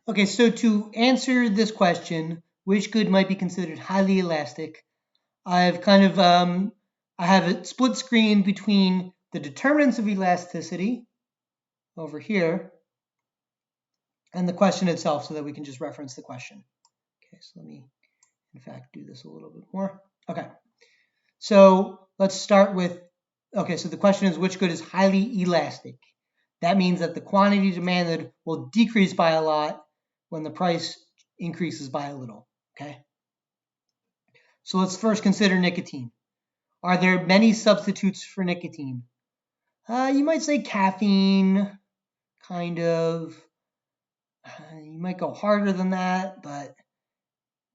Okay, so to answer this question, which good might be considered highly elastic, I've kind of I have a split screen between the determinants of elasticity over here and the question itself, so that we can just reference the question. Okay, so let me in fact do this a little bit more. Okay, so let's start with, okay, so the question is which good is highly elastic? That means that the quantity demanded will decrease by a lot when the price increases by a little. Okay. So let's first consider nicotine. Are there many substitutes for nicotine? You might say caffeine, kind of. You might go harder than that, but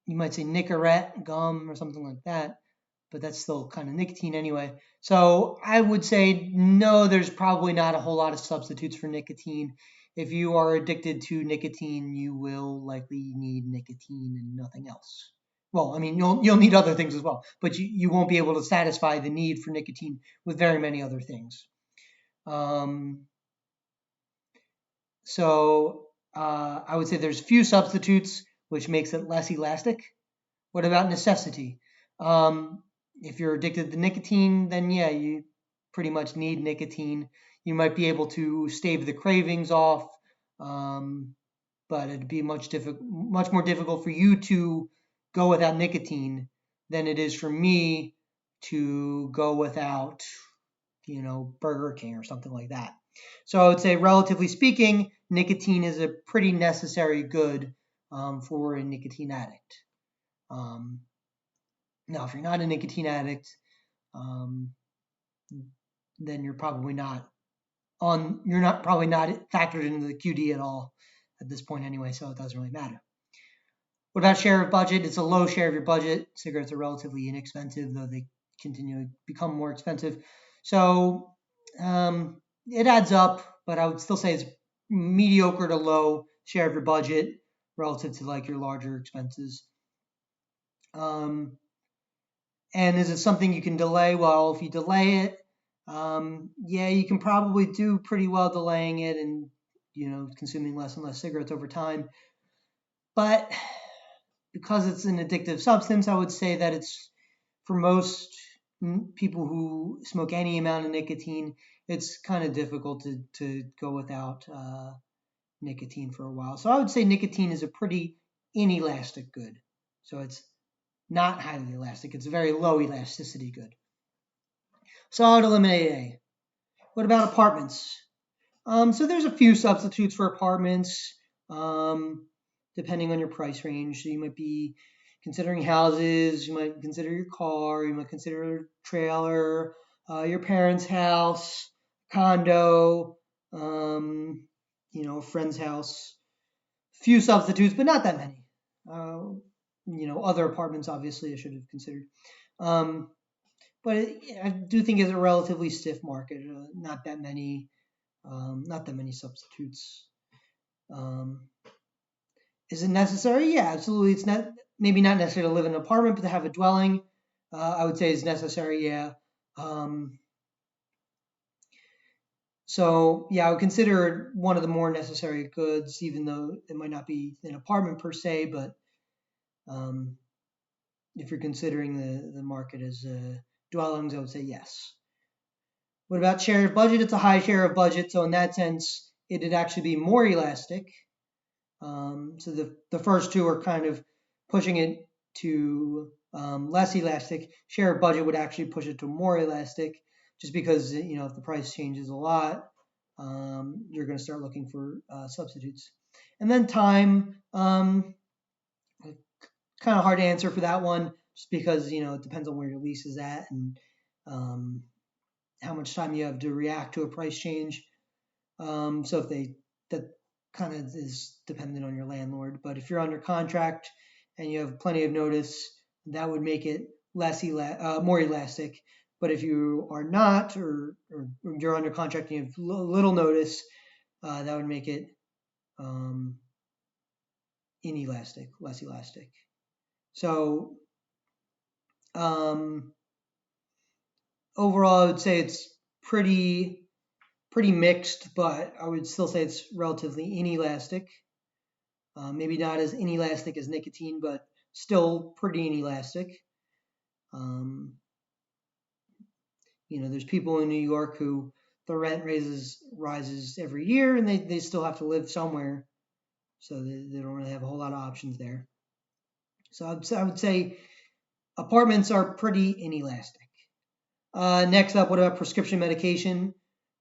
you might say Nicorette gum or something like that. But that's still kind of nicotine anyway. So I would say no, there's probably not a whole lot of substitutes for nicotine. If you are addicted to nicotine, you will likely need nicotine and nothing else. Well, I mean, you'll need other things as well, but you won't be able to satisfy the need for nicotine with very many other things. Um, so I would say there's few substitutes, which makes it less elastic. What about necessity? If you're addicted to nicotine, then yeah, you pretty much need nicotine. You might be able to stave the cravings off, um, but it'd be much more difficult for you to go without nicotine than it is for me to go without, Burger King or something like that. So I would say, relatively speaking, nicotine is a pretty necessary good for a nicotine addict. Um, Now, if you're not a nicotine addict, um, then you're not probably not factored into the QD at all at this point anyway, so it doesn't really matter. What about share of budget? It's a low share of your budget. Cigarettes are relatively inexpensive, though they continue to become more expensive. So it adds up, but I would still say it's mediocre to low share of your budget relative to like your larger expenses. Um, And is it something you can delay? Well, if you delay it, yeah, you can probably do pretty well delaying it and consuming less and less cigarettes over time. But because it's an addictive substance, I would say that it's for most people who smoke any amount of nicotine, it's kind of difficult to go without nicotine for a while. So I would say nicotine is a pretty inelastic good. So it's not highly elastic. It's a very low elasticity good. So I would eliminate A. What about apartments? So there's a few substitutes for apartments, depending on your price range. So you might be considering houses, you might consider your car, you might consider a trailer, your parents' house, condo, a friend's house. Few substitutes, but not that many. Other apartments, obviously, I should have considered. Um, but I do think it's a relatively stiff market. Not that many substitutes. Um, is it necessary? Yeah, absolutely. It's not maybe not necessary to live in an apartment, but to have a dwelling, I would say is necessary. Yeah. Um, so yeah, I would consider it one of the more necessary goods, even though it might not be an apartment per se. But um, if you're considering the market as dwellings, I would say yes. What about share of budget? It's a high share of budget, so in that sense, it'd actually be more elastic. So the first two are kind of pushing it to less elastic. Share of budget would actually push it to more elastic, just because if the price changes a lot, you're going to start looking for substitutes. And then time, kind of hard to answer for that one, just because it depends on where your lease is at and um, how much time you have to react to a price change. So if that kind of is dependent on your landlord. But if you're under contract and you have plenty of notice, that would make it more elastic. But if you are not, or you're under contract and you have little notice, that would make it inelastic, less elastic. So um, overall, I would say it's pretty mixed, but I would still say it's relatively inelastic. Maybe not as inelastic as nicotine, but still pretty inelastic. There's people in New York who the rent rises every year, and they still have to live somewhere, so they don't really have a whole lot of options there. So I would say apartments are pretty inelastic. Next up, what about prescription medication?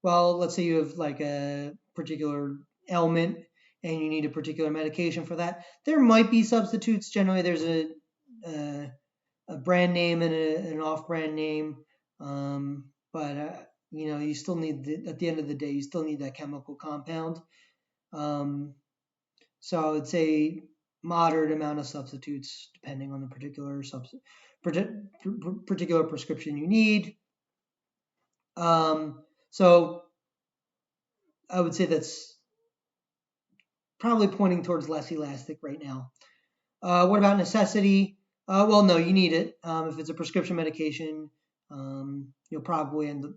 Well, let's say you have like a particular ailment and you need a particular medication for that. There might be substitutes. Generally, there's a brand name and an off-brand name, but you still need at the end of the day, you still need that chemical compound. So I would say moderate amount of substitutes depending on the particular prescription you need. So I would say that's probably pointing towards less elastic right now. What about necessity? Well, no, you need it. If it's a prescription medication, you'll probably end up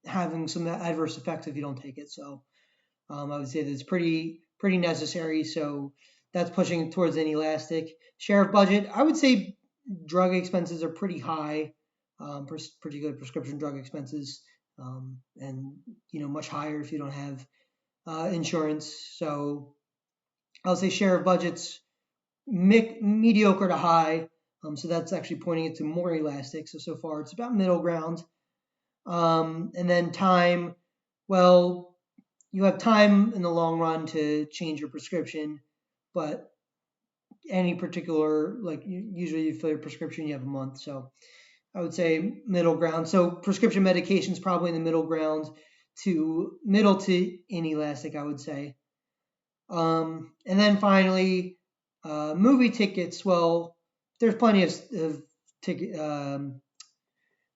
having some adverse effects if you don't take it. So I would say that it's pretty necessary. So that's pushing towards inelastic. Share of budget, I would say drug expenses are pretty high, particularly prescription drug expenses, and much higher if you don't have insurance. So I'll say share of budget's mediocre to high. So that's actually pointing it to more elastic. So far it's about middle ground. And then time, well, you have time in the long run to change your prescription, but any particular, like usually you fill your prescription, you have a month. So I would say middle ground. So prescription medication is probably in the middle ground to middle to inelastic, I would say. And then finally, movie tickets. Well, there's plenty of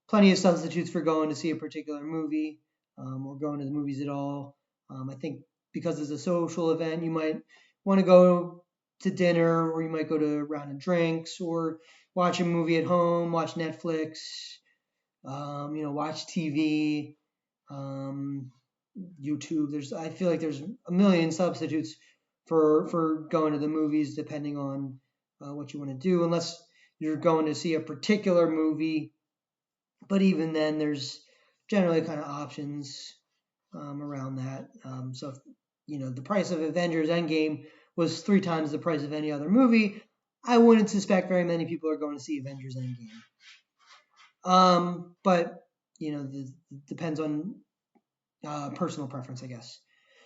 plenty of substitutes for going to see a particular movie, or going to the movies at all. I think because it's a social event, you might want to go to dinner, or you might go to a round of drinks, or watch a movie at home, watch Netflix, watch TV, YouTube. I feel like there's a million substitutes for going to the movies, depending on what you want to do, unless you're going to see a particular movie. But even then, there's generally kind of options around that. So if, the price of Avengers Endgame was 3 times the price of any other movie, I wouldn't suspect very many people are going to see Avengers Endgame. But it depends on personal preference, I guess.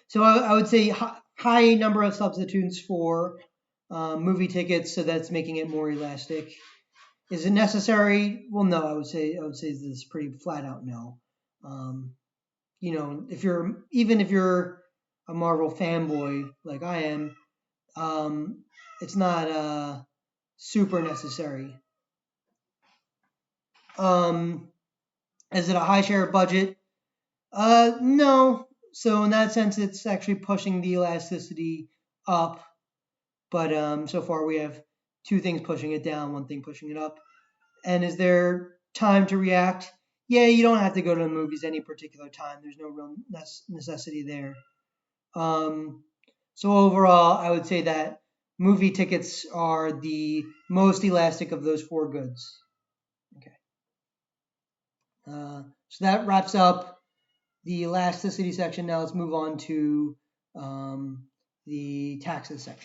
So I would say high number of substitutes for movie tickets, so that's making it more elastic. Is it necessary? Well, no. I would say this is pretty flat out no. If you're a Marvel fanboy like I am, it's not super necessary. Is it a high share of budget? No. So in that sense, it's actually pushing the elasticity up. But so far we have 2 things pushing it down, 1 thing pushing it up. And is there time to react? Yeah, you don't have to go to the movies any particular time. There's no real necessity there. So overall, I would say that movie tickets are the most elastic of those 4 goods. Okay. So that wraps up the elasticity section. Now let's move on to the taxes section.